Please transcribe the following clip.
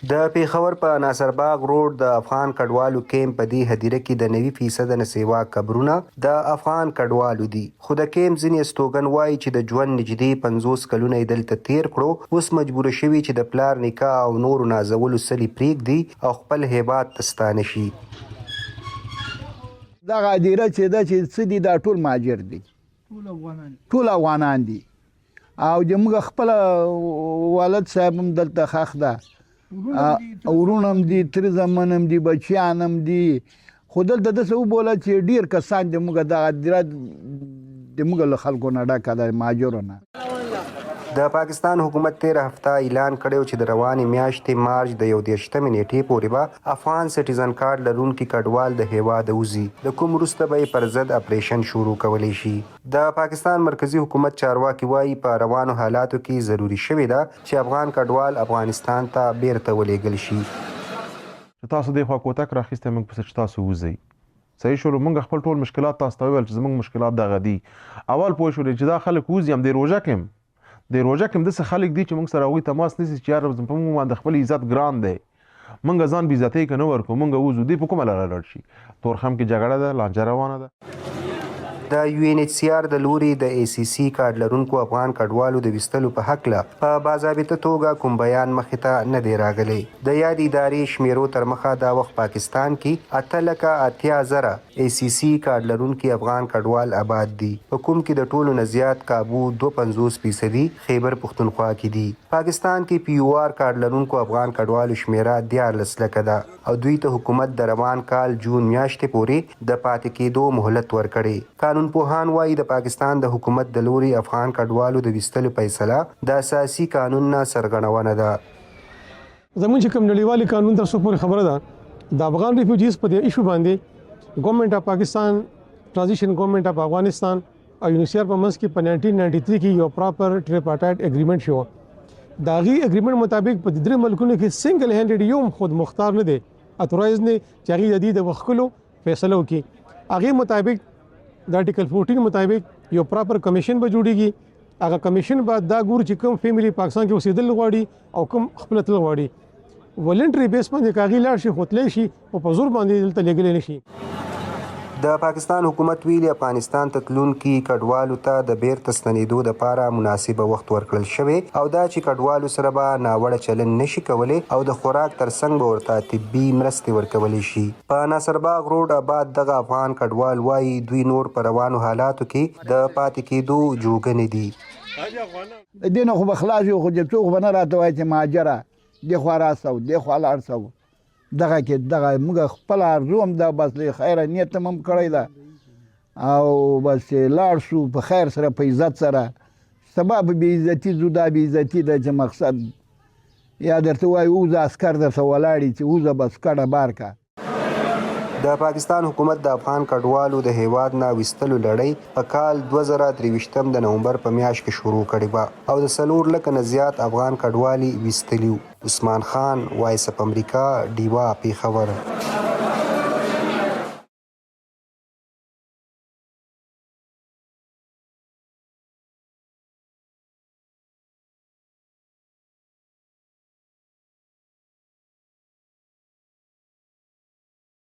د پیښور په ناصرباغ روډ د افغان کډوالو کیمپ په دې هدیره کې د 90% نه سیوا قبرونه د افغان کډوالو دي، خو د کیمپ ځینې استوګن وایي چې د ژوند نږدې 50 کلونه یې دلته تیر کړو، اوس مجبور شوي چې د پلار نکاح او نورو نازولو سلې پرېږدي او خپل هیواد ته ستانه شي. دغه هدیره چې ده چې څه دي دا ټول مهاجر دي، ټول افغانان دي او زموږ خپل والد صاحب هم دلته ښخ ده، ورونه هم دي، تره زامن هم دي، بچیان هم دي، خو دلته داسې وبوله چې ډېر کسان زموږ دغه هدیره زموږ له خلکو نه ډکه ده، مهاجرو نه. د پاکستان حکومت تیر هفته اعلان کړی چې د روانې میاشتې مارچ د 21 نیټې پورې به افغان سټیزن کارت لرونکي کډوال د هیواده وځي، د کوم وروسته به یې پر ضد اپریشن شروع کولی شي. د پاکستان مرکزی حکومت چارواکي وایي په روانو حالاتو کې ضروري شوې ده چې افغان کډوال افغانستان ته بیرته ولېږل شي. تاسو د خوا کوتک راخیسته موږ پسې چې تاسو وځئ صحیح شولو، موږ خپل ټول مشکلات تاسو ته وویل چې زموږ مشکلات دغه دي. اول پوه شولې چې دا خلک وځي هم د روژه کې داسې خلک دي چې موږ سره هغوی تماس نیسي چې یاره په موږ باندې خپل عزت ګران دی، موږ ځان بې عزتۍ که نه ورکړو موږ وځو، دوی په کومه لاره لاړ شي. تورخم کې جګړه ده، لانجه روانه ده. د UNHCR د لوري د ACC کارت لرونکو افغان کډوالو د ویستلو په هکله په باضابطه توګه کوم بیان مخې ته نه دی راغلی. د یاد ادارې شمیرو تر مخه دا وخت پاکستان کې 8,80,000 ACC کارت لرونکي افغان کډوال آباد دي، په کوم کې د ټولو نه زیات کابو 52% خیبر پښتونخوا کې دي. پاکستان کې PUR کارت لرونکو افغان کډوالو شمیره 14 لکه ده او دوی ته حکومت د روان کال جون میاشتې پورې د پاتې کېدو مهلت ورکړی. قانون پوهان وایي د پاکستان د حکومت د لوري افغان کډوالو د ویستلو فیصله د اساسي قانون نه سرغړونه ده. زموږ چې کوم نړیوالي قانون تر څو پورې خبره ده د افغان ریفیوجیز په دې ایشو باندې ګورنمنت اف پاکستان، ټرانزیشن ګورنمنت اف افغانستان او UNHCR په منځ کې په 1993 کې یو پراپر ټریپارټایټ اګریمنټ شو. د هغې اګریمنټ مطابق په درې ملکونو کې سنګل هینډډ یو خود مختار نه دی اتورایز نه چې هغې د دې د وښکلو فیصله وکړي. هغې مطابق د آرټیکل 14 مطابق یو پراپر کمیشن به جوړیږي، هغه کمیشن به دا ګوري چې کوم فیملی پاکستان کې اوسېدل غواړي او کوم خپل تل غواړي، ولنټري بیس باندې کاغی لاړ شي خوتلی شي او په زور باندې دلته لېږلی نه شي. د پاکستان حکومت ویلي افغانستان ته تلونکي کډوالو ته د بیرته ستنېدو دپاره مناسبه وخت ورکړل شوی او دا چې کډوالو سره به ناوړه چلند نشي کولی او د خوراک ترڅنګ به ورته طبي مرستې ورکولی شي. په ناصرباغ روډ آباد دغه افغان کډوال وایي دوی نور په روانو حالاتو کې د پاتې کېدو جوګنې دي. د دې نه خو به خلاص یو، خو چې څوک به نه راته وایي چې مهاجره دې خوا راسه دې خوا لاړ سه، دغه کې دغه موږ خپل ارزو هم ده، بس له خیره نیت هم کړی ده او بس لاړ شو په خیر سره په عزت سره. سبا به بې عزتي ځو، دا بې عزتي ده چې مقصد یا درته وایي اوزه عسکر درته ولاړي چې اوزه بس کډه بار کا. د پاکستان حکومت د افغان کډوالو د هیواد نه ویستلو لړۍ په کال 2023 د نومبر په میاشت کې شروع کړې وه او د 4 لکه نه زیات افغان کډوالي ویستلي. عثمان خان، وایس اف امریکا، ډیوا، پیښور.